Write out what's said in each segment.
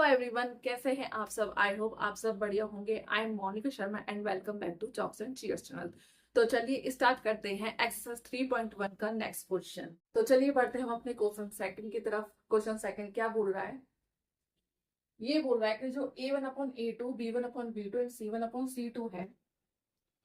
Everyone, कैसे हैं आप सब। आई होप आप सब बढ़िया होंगे। I am Monika Sharma and welcome back to chalks and cheers channel. तो चलिए स्टार्ट करते हैं एक्सरसाइज 3.1 का नेक्स्ट क्वेश्चन। तो चलिए बढ़ते हैं हम अपने क्वेश्चन सेकंड की तरफ। क्वेश्चन सेकंड क्या बोल रहा है, ये बोल रहा है कि जो A1/A2 B1/B2 एंड C1/C2 है,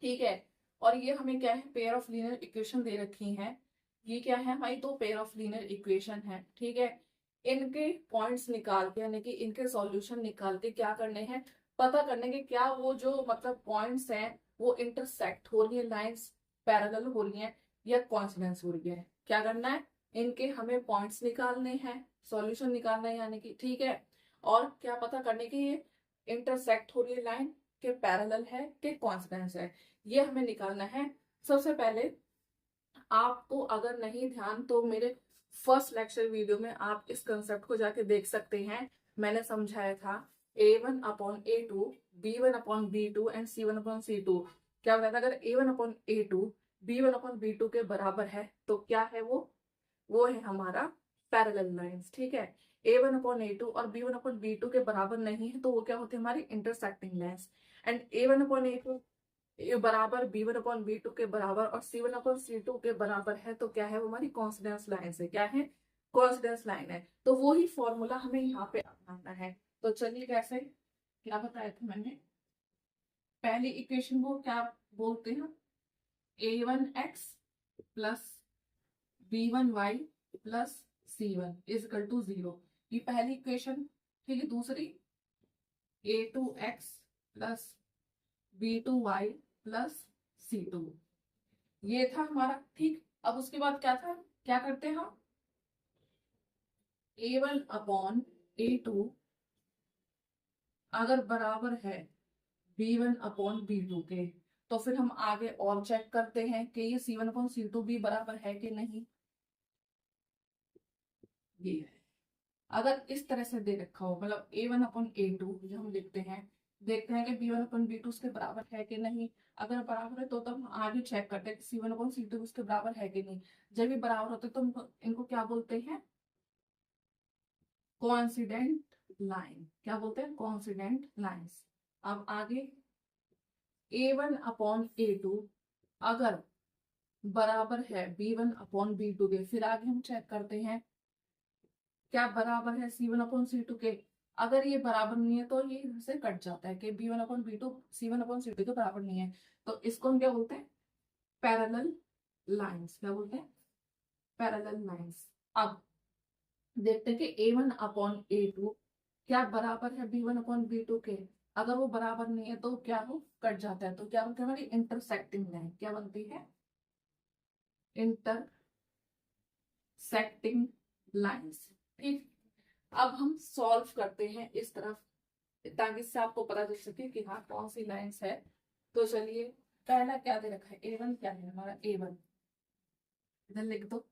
ठीक है, और ये हमें क्या है, पेयर ऑफ लीनियर इक्वेशन दे रखी हैं। ये क्या है, हमारी दो पेयर ऑफ लीनियर इक्वेशन है, ठीक है। इनके पॉइंट्स निकाल के यानी कि इनके सॉल्यूशन निकाल के क्या करने हैं, पता करने के क्या वो जो मतलब पॉइंट्स हैं वो इंटरसेक्ट हो रही है, लाइंस पैरेलल हो रही हैं या कोइंसिडेंस हो रही है। क्या करना है, इनके हमें पॉइंट्स निकालने हैं, सॉल्यूशन निकालना है यानी कि, ठीक है। और क्या पता करने के ये इंटरसेक्ट हो रही है लाइन के पैरेलल है कि कोइंसिडेंस है, ये हमें निकालना है। सबसे पहले आपको अगर नहीं ध्यान तो मेरे फर्स्ट लेक्चर वीडियो में आप इस कंसेप्ट को जाके देख सकते हैं। मैंने समझाया था A1/A2 B1/B2 एंड C1/C2। क्या बताया था, अगर A1/A2 B1/B2 के बराबर है तो क्या है वो है हमारा पैरेलल लाइंस, ठीक है। A1/A2 और B1/B2 के बराबर नहीं है तो वो क्या होती है, हमारी इंटरसेक्टिंग लाइंस। एंड A1/A2 ये बराबर B1/B2 के बराबर और C1/C2 के बराबर है तो क्या है, वो हमारी कोइंसिडेंस लाइन है। क्या है, कोइंसिडेंस लाइन है। तो वो ही फॉर्मूला हमें यहाँ पे अपनाना है। तो चलिए कैसे, क्या बताया था मैंने, पहली इक्वेशन को क्या बोलते हैं, A1x plus B1y plus C1 is equal to 0। ये पहली इक्वेशन, ठीक है। दूसरी A2x plus B2y plus C2, ये था हमारा, ठीक। अब उसके बाद क्या था, क्या करते हैं हम, A1/A2 अगर बराबर है B1/B2 के, तो फिर हम आगे और चेक करते हैं कि ये C1/C2 भी बराबर है कि नहीं। ये है, अगर इस तरह से दे रखा हो, मतलब A1/A2 जो हम लिखते हैं, देखते हैं कि B1/B2 उसके बराबर है कि नहीं। अगर बराबर है तो तब हम आगे चेक करते हैं कि C1/C2 उसके बराबर है कि नहीं। जब भी बराबर होते तो इनको क्या बोलते हैं, कोइंसिडेंट लाइन। क्या बोलते हैं, कोइंसिडेंट लाइंस। अब आगे A1/A2 अगर बराबर है B1/B2 के, फिर आगे हम चेक करते हैं क्या बराबर है C1/C2 के। अगर ये बराबर नहीं है तो ये इनसे कट जाता है कि B1/B2 C1/C2 के बराबर नहीं है। तो इसको हम क्या बोलते हैं, पैरेलल लाइंस। क्या बोलते हैं, पैरेलल लाइंस। अब देखते हैं कि A1/A2 क्या बराबर है B1/B2 के। अगर वो बराबर नहीं है तो क्या हो, कट जाता है। तो क्या बनती है हमारी इंटरसेक्टिंग लाइन, क्या बनती है, इंटरसेक्टिंग लाइंस, ठीक। अब हम सॉल्व करते हैं इस तरफ, ताकि इससे आपको पता चल सके कि हाँ कौन सी लाइंस है। तो चलिए, पहला क्या दे रखा है, A1 क्या है हमारा, A1 इधर लिख दो,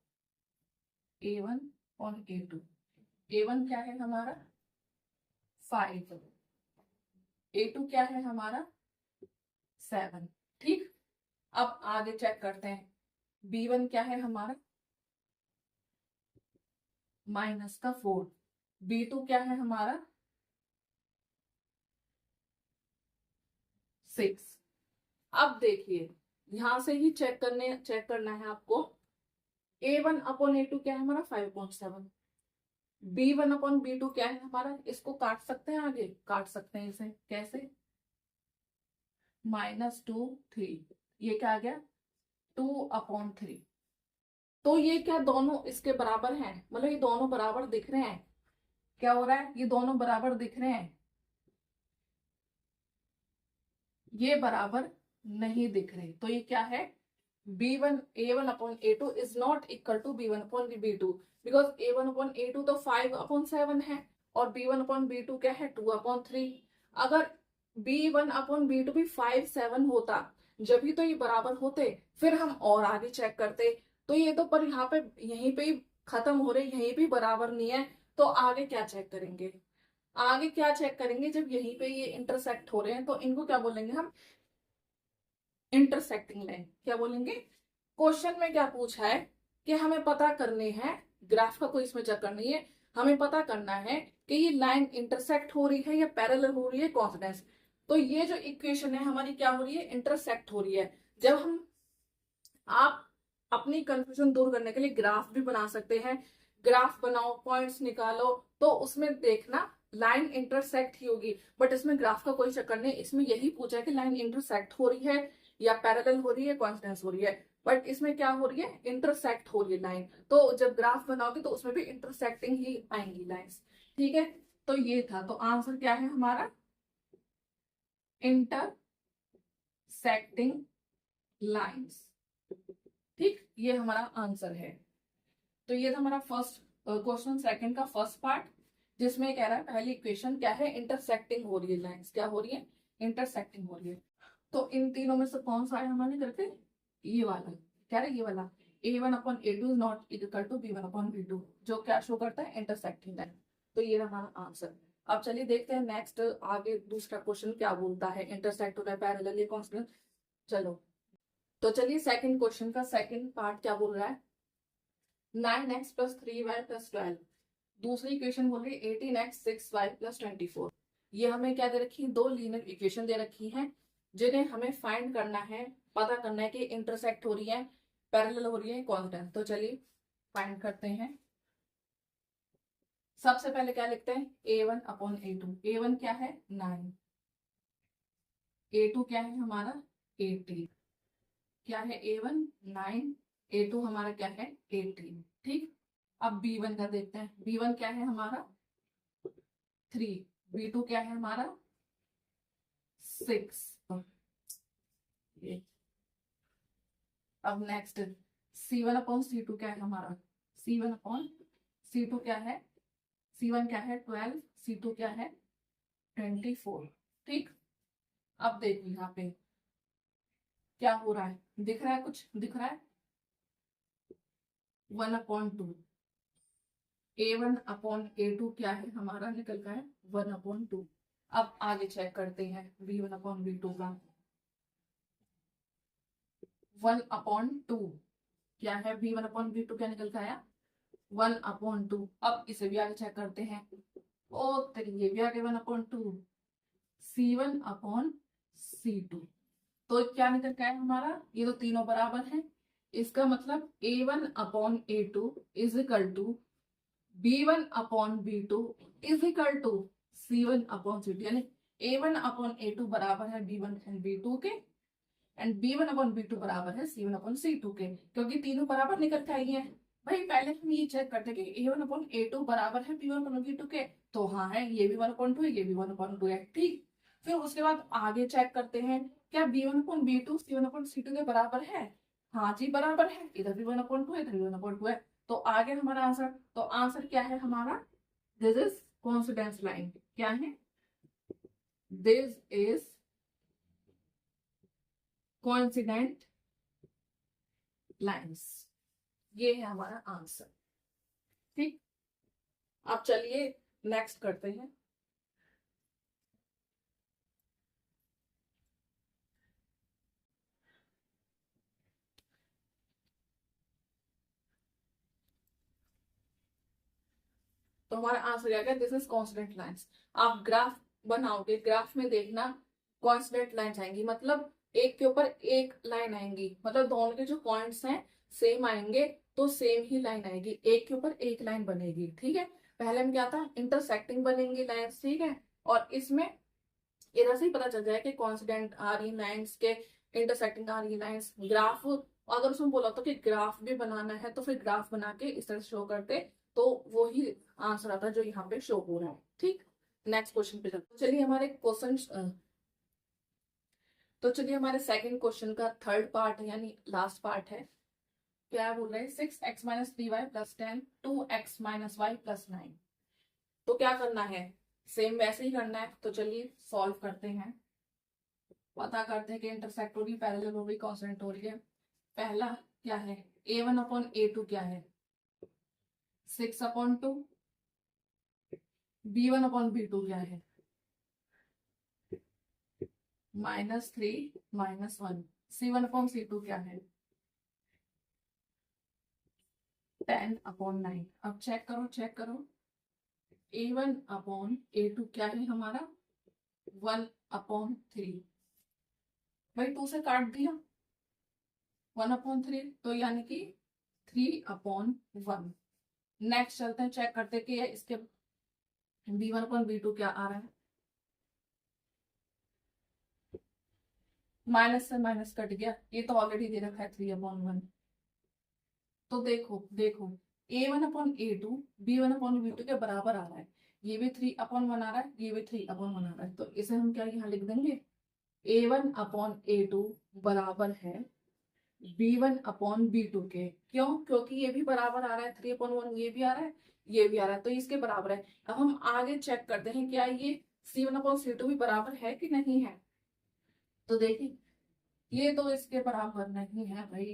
A1 और A2। A1 क्या है हमारा 5, A2 क्या है हमारा 7, ठीक। अब आगे चेक करते हैं, B1 क्या है हमारा -4, B2 क्या है हमारा 6। अब देखिए, यहां से ही चेक करना है आपको। A1/A2 क्या है हमारा 5.7, B1/B2 क्या है हमारा, इसको काट सकते हैं, आगे काट सकते हैं इसे, कैसे, -2 3, ये क्या आ गया 2/3। तो ये क्या दोनों इसके बराबर हैं, मतलब ये दोनों बराबर दिख रहे हैं। क्या हो रहा है, ये दोनों बराबर दिख रहे हैं, ये बराबर नहीं दिख रहे। तो ये क्या है, A1/A2 is not equal to B1/B2, because A1/A2 तो 5/7 है और B1/B2 क्या है 2/3। अगर B1/B2 भी 5/7 होता जब भी तो ये बराबर होते, फिर हम और आगे चेक करते। तो ये तो पर यहाँ पे यहीं पे ही खत्म हो रहे, यहीं भी बराबर नहीं है। तो आगे क्या चेक करेंगे, आगे क्या चेक करेंगे, जब यहीं पे ये इंटरसेक्ट हो रहे हैं तो इनको क्या बोलेंगे हम, इंटरसेक्टिंग लाइन। क्या बोलेंगे, क्वेश्चन में क्या पूछा है कि हमें पता करने हैं, ग्राफ का कोई इसमें चक्कर नहीं है, हमें पता करना है कि ये लाइन इंटरसेक्ट हो रही है या पैरेलल हो रही है कोइंसिडेंस। तो ये जो इक्वेशन है हमारी क्या हो रही है, इंटरसेक्ट हो रही है। जब हम आप अपनी कंफ्यूजन दूर करने के लिए ग्राफ भी बना सकते हैं, ग्राफ बनाओ, पॉइंट्स निकालो, तो उसमें देखना लाइन इंटरसेक्ट ही होगी। बट इसमें ग्राफ का कोई चक्कर नहीं, इसमें यही पूछा है कि लाइन इंटरसेक्ट हो रही है या पैरेलल हो रही है, कोइंसिडेंस हो रही है। बट इसमें क्या हो रही है, इंटरसेक्ट हो रही है लाइन। तो जब ग्राफ बनाओगे तो उसमें भी इंटरसेक्टिंग ही आएंगी लाइंस। ठीक है, तो ये था। तो आंसर क्या है हमारा, इंटरसेक्टिंग लाइंस। ठीक, ये हमारा आंसर है। तो ये था हमारा फर्स्ट क्वेश्चन, सेकंड का फर्स्ट पार्ट, जिसमें कह रहा है पहली इक्वेशन क्या है, इंटरसेक्टिंग हो रही है लाइंस, क्या हो रही है, इंटरसेक्टिंग हो रही है। तो इन तीनों में से कौन सा है हमारे करके, ये वाला कह रहे, ये वाला a1/a2 is not equal to b1/b2, जो क्या शो करता है, इंटरसेक्टिंग लाइन। तो ये हमारा आंसर। अब चलिए देखते हैं नेक्स्ट, आगे दूसरा क्वेश्चन क्या बोलता है, इंटरसेक्ट हो रहा है, पैरेलल या कांस्टेंट। चलो, तो चलिए सेकंड क्वेश्चन का सेकंड पार्ट क्या बोल रहा है, 9x + 3y + 12। दूसरी इक्वेशन बोल रही है 18x 6y + 24। ये हमें क्या दे रखी है, दो लीनियर इक्वेशन दे रखी हैं, जिन्हें हमें फाइंड करना है, पता करना है कि इंटरसेक्ट हो रही है, पैरेलल हो रही है, कांस्टेंट। तो चलिए फाइंड करते हैं। सबसे पहले क्या लिखते हैं, a1/a2। a1 क्या है, 9, a2 क्या है हमारा, 18। क्या है, a1 9, a2 हमारा क्या है, 18। ठीक, अब b1 का देखते हैं। b1 क्या है हमारा, 3, b2 क्या है हमारा, 6। अब नेक्स्ट c1/c2 क्या है हमारा, c1/c2 क्या है, c1 क्या है 12, c2 क्या है 24। ठीक, अब देखो यहाँ पे क्या हो रहा है, दिख रहा है, कुछ दिख रहा है, 1/2। a1/a2 क्या है हमारा, निकल का है 1/2। अब आगे चेक करते हैं b1/b2 का। 1/2 क्या है, b1/b2 क्या निकल का आया, 1/2। अब इसे भी आगे चेक करते हैं। ओ तेरी, ये भी आ गया 1/2, c1/c2। तो क्या निकल का है हमारा, ये तो तीनों बराबर है। इसका मतलब a1/a2 is equal to b1/b2 is equal to c1/c2। यानी a1/a2 बराबर है b1/b2 के, एंड b1/b2 बराबर है c1/c2 के, क्योंकि तीनों बराबर निकल के आई है। भाई पहले हम ये चेक करते कि a1/a2 बराबर है b1/b2 के, तो हाँ है, ये भी 1/2 है, ये भी 1/2 है। ठीक, फिर उसके बाद आगे चेक करते हैं, क्या b1/b2 c1/c2 के बराबर है, हाँ जी बराबर है, इधर भी 1/2 है, इधर भी 1/2 है। तो आ गया हमारा आंसर। तो आंसर क्या है हमारा, दिस इज कॉन्सिडेंस लाइन। क्या है, दिस इज कोइंसिडेंट लाइंस। ये है हमारा आंसर। ठीक, अब चलिए नेक्स्ट करते हैं। तो हमारा आंसर क्या, दिस इज कॉन्स्टेंट लाइंस। आप ग्राफ बनाओगे, ग्राफ में देखना कॉन्स्टेंट लाइंस आएंगी, मतलब एक के ऊपर एक लाइन आएंगी, मतलब दोनों के जो पॉइंट्स हैं सेम आएंगे, तो सेम ही लाइन आएगी, एक के ऊपर एक लाइन बनेगी। ठीक है, पहले में क्या था, इंटरसेक्टिंग बनेंगी लाइंस। ठीक है, और इसमें इधर से ही पता चल जाए कि कॉन्स्टेंट आ रही लाइंस के, इंटरसेक्टिंग आ रही लाइंस। ग्राफ अगर उसमें बोला तो कि ग्राफ भी बनाना है, तो फिर ग्राफ बना के इस तरह शो करते, तो वो ही आंसर आता जो यहाँ पे शो हो रहा है। ठीक, नेक्स्ट क्वेश्चन पे चलते, चलिए हमारे क्वेश्चन, तो चलिए हमारे सेकंड क्वेश्चन का थर्ड पार्ट है, यानी लास्ट पार्ट है। क्या बोल रहे हैं, 6x-3y + 10 2x-y + 9। तो क्या करना है, सेम वैसे ही करना है। तो चलिए सॉल्व करते हैं, पता करते हैं कि इंटरसेक्ट हो रही, पैरेलल हो रही, कांस्टेंट हो रही है। पहला क्या है, a1/a2 क्या है, 6/2। b1/b2 क्या है, -3 -1। c1/c2 क्या है, 10/9। अब चेक करो, चेक करो, A1/A2 क्या है हमारा 1/3। भाई 2 से काट दिया 1/3, तो यानी कि 3/1। नेक्स्ट चलते हैं, चेक करते हैं कि इसके B1/B2 क्या आ रहा है। माइनस से माइनस कट गया, ये तो ऑलरेडी दे रखा है 3/1। तो देखो देखो A1/A2 B1/B2 के बराबर आ रहा है, ये भी 3/1 आ रहा है, ये भी 3/1 आ रहा है, तो इसे हम क्या यहाँ लिख देंगे A1/A2 बराबर है B1/B2 के। क्यों? क्योंकि ये भी बराबर आ रहा है 3/1, ये भी आ रहा है, ये भी आ रहा है, तो इसके बराबर है। अब हम आगे चेक करते हैं क्या ये C1/C2 भी बराबर है कि नहीं है। तो देखिए ये तो इसके बराबर नहीं है भाई,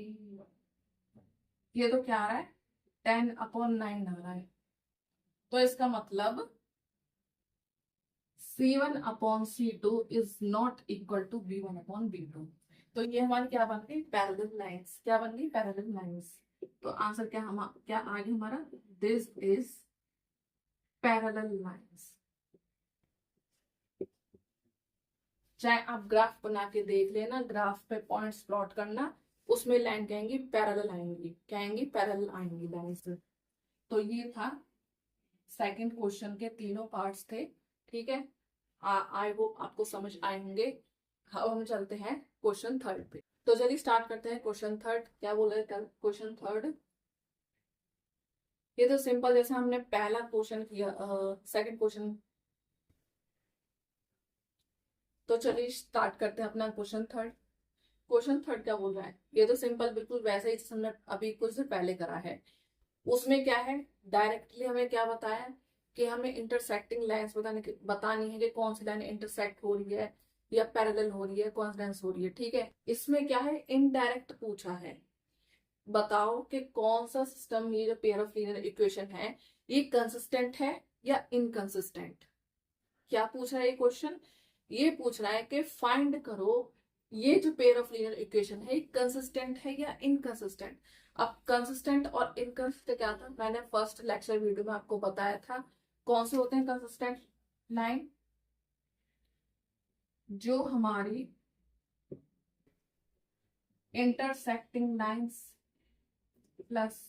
ये तो क्या आ रहा है 10/9 आ रहा है, तो इसका मतलब C1/C2 is not equal to B1/B2। तो ये हमारी क्या बन गई पैरेलल लाइंस, क्या बन गई पैरेलल लाइंस। तो आंसर क्या क्या आ गया हमारा, दिस इज पैरेलल लाइंस। चाहे आप ग्राफ बना के देख लेना, ग्राफ पे पॉइंट्स प्लॉट करना, उसमें लाइन कहेंगी पैरेलल आएंगी, कहेंगी पैरेलल आएंगी लाइंस। तो ये था सेकंड क्वेश्चन के तीनों पार्ट्स थे, ठीक है। आई होप आपको समझ आए होंगे। अब हम चलते हैं क्वेश्चन थर्ड पे। तो चलिए स्टार्ट करते हैं क्वेश्चन थर्ड। क्या बोल रहे थे क्वेश्चन थर्ड, ये तो सिंपल, जैसे हमने पहला क्वेश्चन किया सेकंड क्वेश्चन। तो चलिए स्टार्ट करते हैं अपना क्वेश्चन थर्ड। क्वेश्चन थर्ड क्या बोल रहा है, ये तो सिंपल बिल्कुल वैसे ही जैसे हमने अभी कुछ देर पहले करा है। उसमें क्या है, डायरेक्टली हमें क्या बताया कि हमें इंटरसेक्टिंग लाइंस बतानी है कि कौन सी लाइन इंटरसेक्ट हो रही है या पैरेलल हो रही है, कोइंसिडेंस हो रही है, ठीक है। इसमें क्या है इनडायरेक्ट पूछा है, बताओ कि कौन सा सिस्टम, ये जो पेयर ऑफ लीनियर इक्वेशन है, ये कंसिस्टेंट है या इनकंसिस्टेंट। क्या पूछ रहा है ये क्वेश्चन, ये पूछ रहा है कि फाइंड करो ये जो पेयर ऑफ लीनियर इक्वेशन है कंसिस्टेंट है या इनकंसिस्टेंट। अब कंसिस्टेंट और इनकंसिस्टेंट क्या था, मैंने फर्स्ट लेक्चर वीडियो में आपको बताया था। कौन से होते हैं कंसिस्टेंट लाइन, जो हमारी intersecting lines plus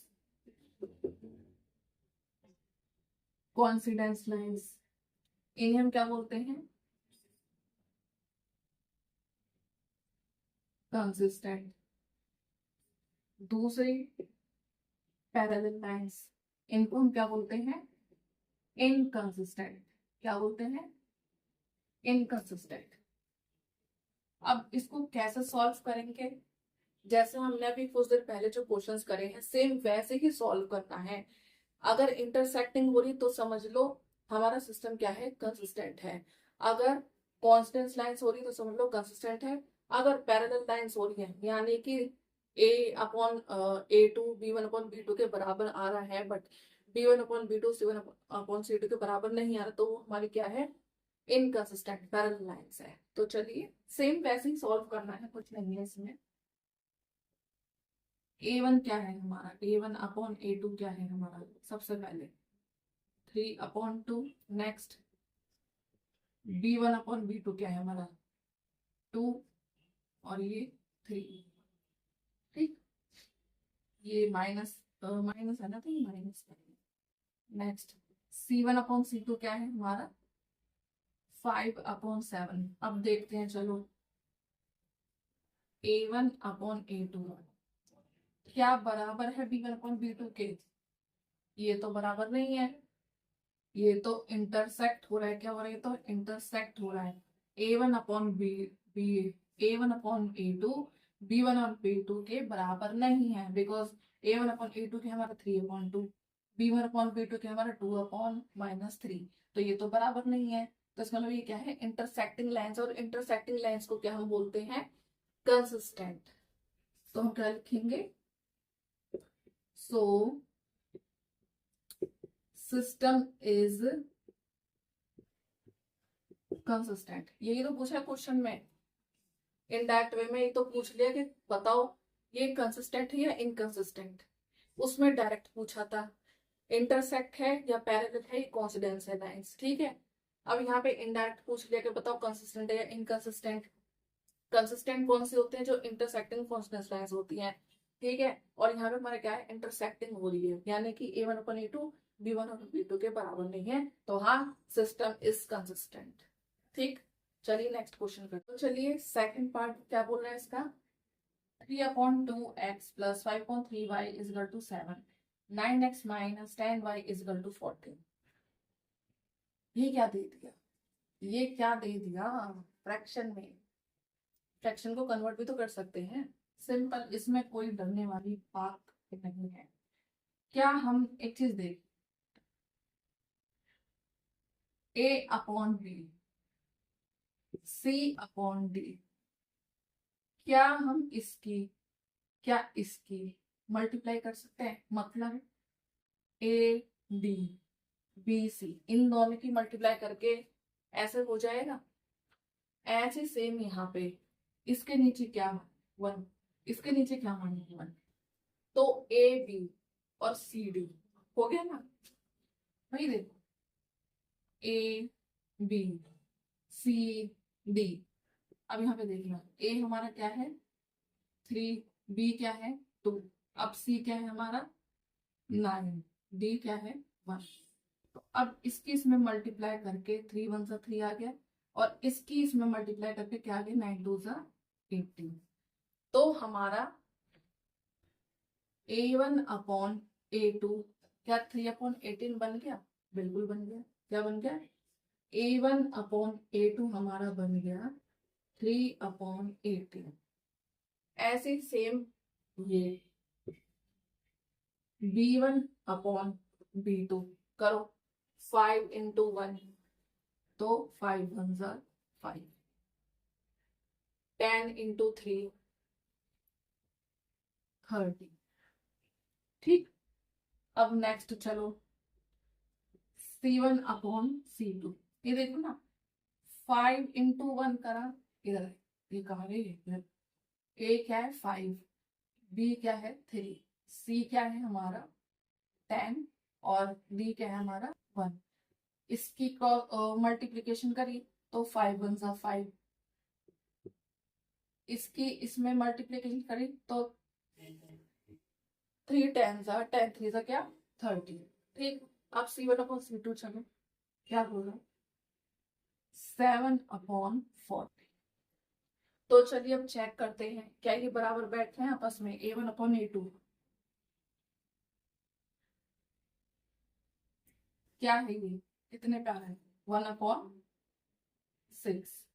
coincidence lines, इन्हें हम क्या बोलते हैं कंसिस्टेंट। दूसरी पैरेलल लाइंस, इनको हम क्या बोलते हैं इनकंसिस्टेंट। क्या बोलते हैं इनकंसिस्टेंट। अब इसको कैसे सॉल्व करेंगे, जैसे हमने अभी कुछ देर पहले जो क्वेश्चंस करे हैं सेम वैसे ही सॉल्व करना है। अगर इंटरसेक्टिंग हो रही तो समझ लो हमारा सिस्टम क्या है कंसिस्टेंट है। अगर कांस्टेंट लाइंस हो रही तो समझ लो कंसिस्टेंट है। अगर पैरेलल लाइंस हो रही है यानी कि A/A2 B1/B2 के बराबर आ रहा है, बट B1/B2 C1/C2 के बराबर नहीं आ रहा, तो वो हमारी क्या है इनकंसिस्टेंट पैरेलल लाइंस है। तो चलिए सेम वैसे ही सॉल्व करना है, कुछ नहीं है इसमें। A1 क्या है हमारा, A1/A2 क्या है हमारा, सबसे पहले 3/2। नेक्स्ट B1/B2 क्या है हमारा 2, और ये 3, ठीक। ये माइनस माइनस है ना, तो ये माइनस है। नेक्स्ट C1/C2 क्या है हमारा 5/7। अब देखते हैं चलो A1/A2 क्या बराबर है B1/B2 के, ये तो बराबर नहीं है, ये तो इंटरसेक्ट हो रहा है। क्या हो रहा है, ये तो इंटरसेक्ट हो रहा है। A1/A2 B1/B2 के बराबर नहीं है, बिकॉज A1/A2 के हमारा 3/2, B1/B2 के हमारा 2/-3, तो ये तो बराबर नहीं है। तो इसका मतलब ये क्या है इंटरसेक्टिंग लाइंस, और इंटरसेक्टिंग लाइंस को क्या हम बोलते हैं कंसिस्टेंट। तो हम क्या लिखेंगे, सो सिस्टम इज कंसिस्टेंट। यही तो पूछा क्वेश्चन में, इनडायरेक्ट वे में ये तो पूछ लिया कि बताओ ये कंसिस्टेंट है या इनकंसिस्टेंट। उसमें डायरेक्ट पूछा था इंटरसेक्ट है या पैरेलल है, ये कोइंसिडेंस है लाइंस, ठीक है। अब यहाँ पे इनडायरेक्ट पूछ लिया कि बताओ कंसिस्टेंट है या इनकंसिस्टेंट। कंसिस्टेंट कौन से होते हैं, जो इंटरसेक्टिंग कॉन्स्टेंट लाइंस होती हैं, ठीक है। और यहाँ पे हमारा क्या है, इंटरसेक्टिंग हो रही है, यानी कि A1/A2 B1/B2 के बराबर नहीं है, तो हाँ सिस्टम इज कंसिस्टेंट, ठीक। चलिए नेक्स्ट क्वेश्चन करते हैं। तो चलिए सेकंड पार्ट क्या बोल रहा है इसका, 3/2x + 5/3y = 7, 9x - 10y = 14। ये क्या दे दिया, ये क्या दे दिया, फ्रैक्शन में, फ्रैक्शन को कन्वर्ट भी तो कर सकते हैं, सिंपल, इसमें कोई डरने वाली बात नहीं है। क्या हम एक चीज देख, A/B C/D, क्या हम इसकी, क्या इसकी मल्टीप्लाई कर सकते हैं, मतलब AD BC इन दोनों की मल्टीप्लाई करके ऐसे हो जाएगा। ऐसे सेम यहाँ पे इसके नीचे क्या, 1, इसके नीचे क्या मान, 1, तो AB और CD हो गया ना, वही देखो ABCD। अब यहाँ पे देखना, A हमारा क्या है 3, B क्या है 2, अब C क्या है हमारा 9, D क्या है 1। तो अब इसकी इसमें मल्टीप्लाई करके 3 1 सा 3 आ गया, और इसकी इसमें मल्टीप्लाई करके क्या आ गया 9 2 सा 18। तो हमारा A1/A2 क्या 3/18 बन गया, बिल्कुल बन गया। क्या बन गया, A1/A2 हमारा बन गया 3/18। ऐसे सेम ये B1/B2 करो, 5 × 1 तो 5 1 सा 5, 10 × 3 30, ठीक। अब नेक्स्ट चलो C1/C2, ये देखो ना 5 × 1 करा, इधर ये कहा गई इधर, A क्या है 5, B क्या है 3, C क्या है हमारा 10 और D क्या है हमारा 1। इसकी मल्टीप्लीकेशन करी तो 5 1 सा 5, इसकी इसमें मल्टीप्लीकेशन करी तो 3 10 सा 10 3 सा क्या 30, ठीक। अब C1/C2 चलो क्या बोल रहा, 7/40। तो चलिए अब चेक करते हैं क्या ये बराबर बैठे हैं आपस में, A1/A2 क्या है, ये कितने पे आ रहा है 1/6,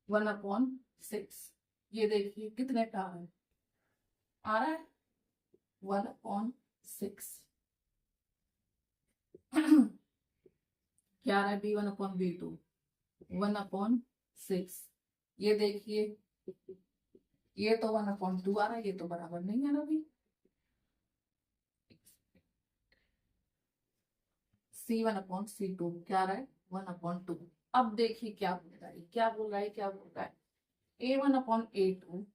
1/6। ये देखिए कितने पे आ रहा है 1/6। क्या आ रहा है B1/B2 1/6। ये देखिए ये तो 1/2 आ रहा है, ये तो बराबर नहीं है ना अभी। C1/C2 क्या आ रहा है 1/2। अब देखिए क्या बोल रहा है, क्या बोल रहा है, क्या बोल रहा है, A1/A2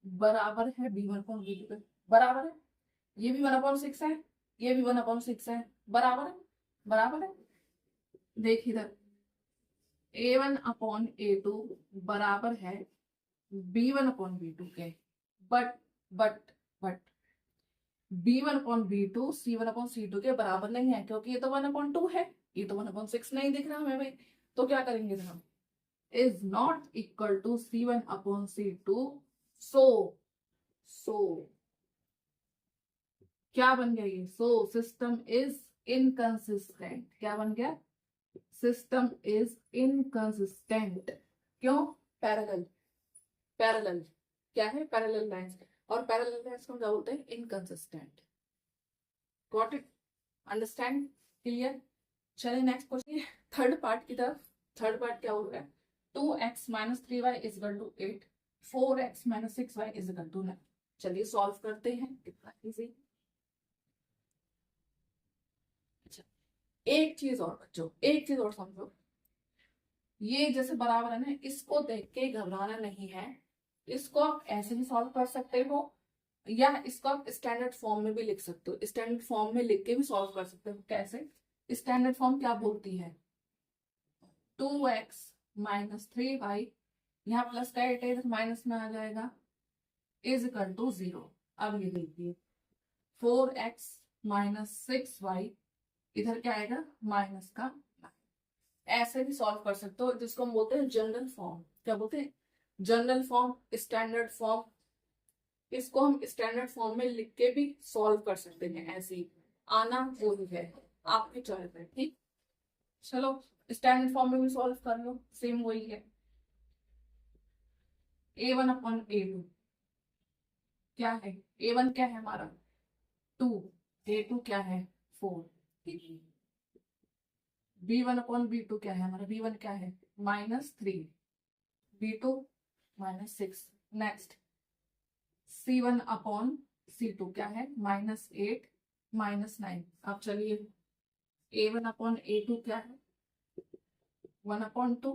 बराबर है B1/B2 के, बराबर है, ये भी 1/6 है, ये भी 1/6 है, बराबर है, बराबर है। देख इधर A1/A2 बराबर है B1/B2 के, but but but B1/B2 C1/C2 के बराबर नहीं है, क्योंकि ये तो 1/2 है, ये तो 1/6 नहीं दिख रहा हमें भाई। तो क्या करेंगे हम, is not equal to C1/C2, so क्या बन गया ये, सो सिस्टम इज इनकंसिस्टेंट। क्या बन गया, सिस्टम इज इनकंसिस्टेंट। क्यों, पैरेलल, पैरेलल क्या है, पैरेलल लाइंस, और पैरेलल लाइंस को क्या बोलते हैं, inconsistent. Got it, understand, clear. चलिए नेक्स्ट क्वेश्चन, थर्ड पार्ट की तरफ। थर्ड पार्ट क्या बोल रहा है, 2x - 3y = 8, 4x - 6y = 9। चलिए सॉल्व करते हैं, कितना इजी। अच्छा, एक चीज और बच्चों, एक चीज और समझो, ये जैसे बराबर है ना, इसको देख के घबराना नहीं है, इसको आप ऐसे भी सॉल्व कर सकते हो, या इसको आप स्टैंडर्ड फॉर्म में भी लिख सकते हो, स्टैंडर्ड फॉर्म में लिख के भी सॉल्व कर सकते हो। कैसे? स्टैंडर्ड फॉर्म क्या बोलती है? 2x माइनस 3y, यहाँ प्लस का एट है इधर माइनस में आ जाएगा, इज इक्वल टू 0। अब ये देखिए 4x माइनस 6y, इधर क्या आएगा? माइनस का 9। ऐसे भी सॉल्व कर सकते हो, जिसको हम बोलते हैं जनरल फॉर्म। क्या बोलते हैं? General form, standard form. इसको हम स्टैंडर्ड फॉर्म में लिख के भी सॉल्व कर सकते हैं। ऐसे ही आना वो ही है, आपकी चॉइस है। ठीक, चलो स्टैंडर्ड फॉर्म में भी सॉल्व कर लो, सेम वही है। a1 अपॉन a2 क्या है? a1 क्या है हमारा? 2, a2 क्या है? 4। ठीक, b1 अपॉन b2 क्या है हमारा? b1 क्या है? -3, b2 -6। Next c1 upon c2 क्या है? -8 -9। अब चलिए a1 अपॉन a2 क्या है? 1/2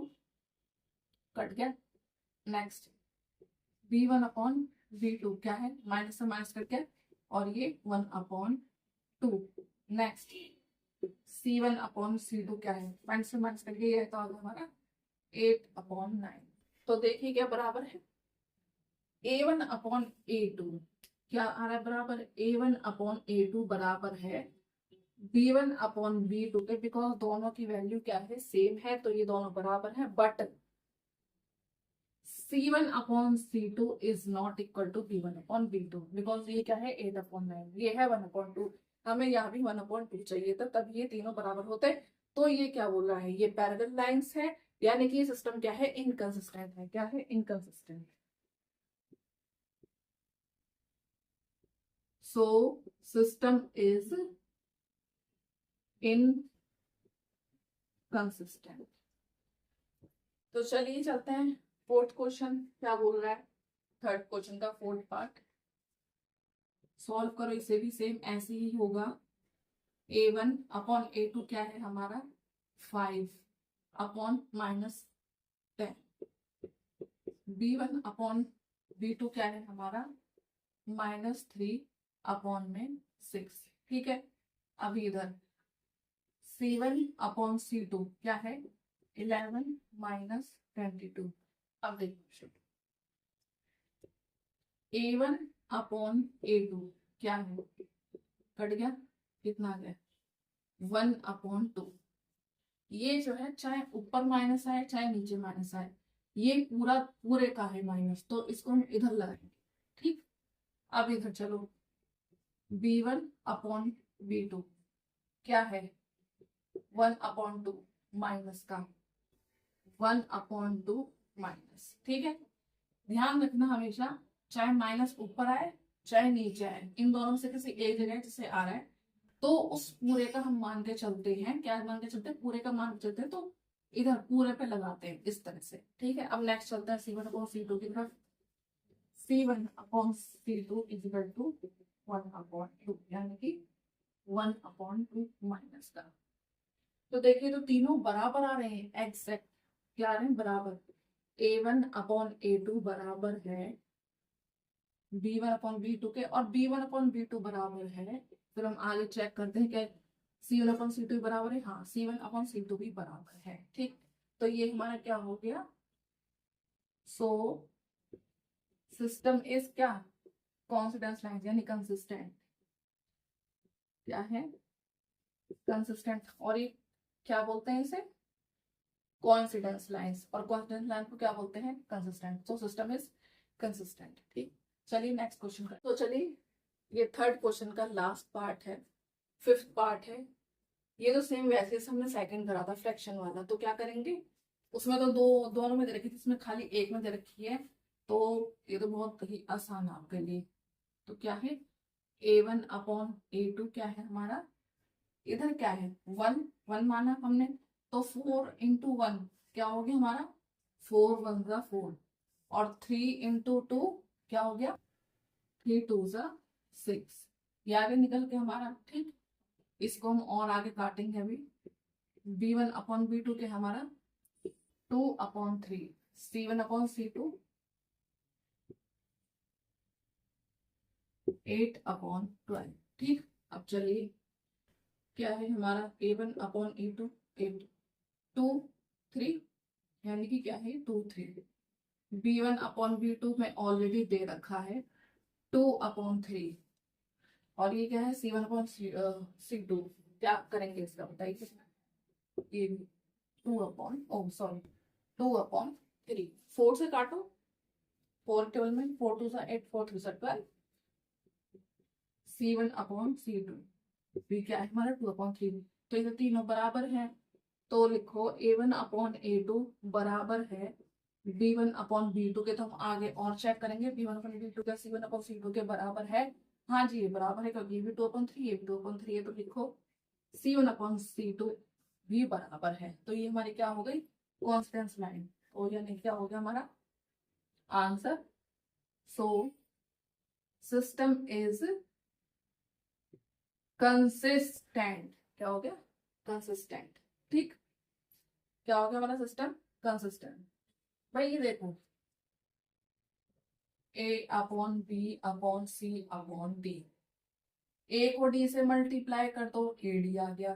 कट गया। नेक्स्ट b1 अपॉन b2 क्या है? माइनस से माइनस कट गया और ये 1/2। नेक्स्ट c1 अपॉन c2 क्या है? माइनस से माइनस कट गया, ये तो आ गया हमारा 8/9। तो देखिए क्या बराबर है? a1 अपॉन a2 क्या आ रहा है बराबर? a1 अपॉन a2 बराबर है b1 अपॉन b2 के, बिकॉज दोनों की वैल्यू क्या है? सेम है, तो ये दोनों बराबर है। But c1 upon c2 is not equal to b1 upon b2, because ये क्या है? 8/9, ये है 1/2। हमें यहाँ भी 1/2 चाहिए था, तब ये तीनों बराबर होते। तो ये क्या बोल रहा है? ये पैरेलल लाइंस है, यानी कि ये सिस्टम क्या है? इनकंसिस्टेंट है। क्या है? Inconsistent. So system is inconsistent. तो चलिए चलते हैं फोर्थ क्वेश्चन क्या बोल रहा है। थर्ड क्वेश्चन का फोर्थ पार्ट सॉल्व करो, इसे भी सेम ऐसे ही होगा। a1 अपॉन a2 क्या है हमारा? 5 अपॉन -10। b1 अपॉन b2 क्या है हमारा? -3 अपॉन में 6। ठीक है, अभी इधर c1 अपॉन c2 क्या है? 11 -22। अब देखो a1 अपॉन a2 क्या है? कट गया, कितना आ गया? 1/2। ये जो है चाहे ऊपर माइनस आए चाहे नीचे माइनस आए, ये पूरा पूरे का है माइनस, तो इसको हम इधर लगाएंगे। ठीक, अब इधर चलो b1 अपॉन b2 क्या है? 1/2 माइनस का 1/2 माइनस। ठीक है, ध्यान रखना हमेशा, चाहे माइनस ऊपर आए चाहे नीचे आए, इन दोनों से किसी एक जगह जैसे आ रहा है तो उस पूरे का हम मान के चलते हैं। क्या मान के चलते हैं? पूरे का मान के चलते हैं, तो इधर पूरे पे लगाते हैं इस तरह से। ठीक है, अब नेक्स्ट चलते हैं c1 अपॉन c2 की तरफ। c1 upon c2 is equal to 1/2, यानी कि 1/2 माइनस का। तो देखिए तो तीनों बराबर आ रहे हैं, एग्जैक्ट क्या आ रहे हैं? बराबर। a1 अपॉन a2 बराबर है b1 अपॉन b2 के, और b1 अपॉन b2 बराबर है, फिर हम आगे चेक करते हैं क्या c1 अपॉन c2 बराबर है। हाँ, c1 अपॉन c2 भी बराबर है। ठीक, तो ये हमारा क्या हो गया? सो सिस्टम इज क्या? कॉन्सिडेंस लाइन, यानी कंसिस्टेंट। क्या है? कंसिस्टेंट। और ये क्या बोलते हैं इसे? Coincidence lines. और कॉन्सिडेंस लाइन को क्या बोलते हैं? Consistent. So system is consistent. ठीक, चलिए नेक्स्ट क्वेश्चन का। तो चलिए ये थर्ड क्वेश्चन का लास्ट पार्ट है, फिफ्थ पार्ट है। ये तो सेम वैसे हमने सेकंड करा था फ्रैक्शन वाला, तो क्या करेंगे? उसमें तो दोनों में दे रखी थी, इसमें खाली एक में दे रखी है, तो ये तो बहुत ही आसान है आपके लिए। तो क्या है? a1 अपॉन a2 क्या है हमारा? इधर क्या है? 1 1 माना हमने, तो 4 × 1 क्या हो गया हमारा? 4 1 ज़ा 4, और 3 × 2 क्या हो गया? 3 2 ज़ा 6। ये आगे निकल के हमारा। ठीक, इसको हम और आगे काटेंगे अभी। b1 अपॉन b2 के हमारा 2/3, c1 अपॉन c2 8/12। ठीक, अब चलिए क्या है हमारा A1/A2, 8, 2, 3, यानी कि क्या है 2, 3। B1/B2 में ऑलरेडी दे रखा है 2/3, और ये क्या है C1/C2। क्या करेंगे इसका बताइए। ये 2/3, 4 से काटो, 4 टेबल में 4 2 8, 4 3 12, C1/C2। भी क्या है हमारा 2/3, तो ये तीनों बराबर हैं, तो लिखो A1/A2 बराबर है B1/B2 के। तो हम आगे और चेक करेंगे B1/B2 का C1/C2 के बराबर है। हाँ जी, ये बराबर है, क्योंकि ये भी 2/3, ये भी 2/3 है, तो लिखो C1/C2 भी बराबर है। तो ये हमारी क्या हो गई कॉन्स्टेंट लाइन, और यानी क्या हो गया हमारा answer. So system is consistent. क्या हो गया कंसिस्टेंट। ठीक, क्या हो गया हमारा सिस्टम कंसिस्टेंट। भाई ये देखो A/B/C/D, ए को डी से मल्टीप्लाई कर दो ए डी आ गया,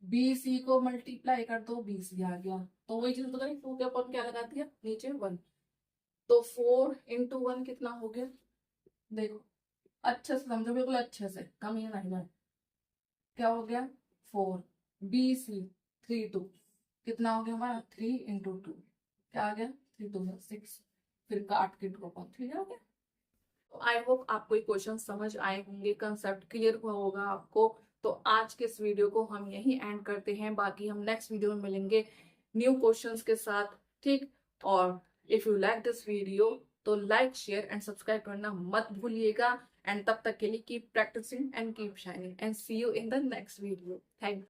बी सी को मल्टीप्लाई कर दो बी सी आ गया। तो वही चीज तो करें, 2 के अपन क्या लगा दिया नीचे 1, तो 4 × 1 कितना हो गया। देखो अच्छे से समझो, बिल्कुल अच्छे से, कम ही नहीं है। क्या हो गया 4, BC 3 2, कितना हो गया हमारा 3 × 2, क्या आ गया 3 2 6, फिर काट के 2/3 हो गया। आई होप आपको ये क्वेश्चन समझ आए होंगे, कंसेप्ट क्लियर हुआ होगा आपको। तो आज के इस वीडियो को हम यही एंड करते हैं, बाकी हम नेक्स्ट वीडियो में मिलेंगे न्यू क्वेश्चंस के साथ। ठीक, और if you like this video तो लाइक शेयर एंड सब्सक्राइब करना मत भूलिएगा। एंड तब तक के लिए keep practising and keep shining and see you in the next video. Thank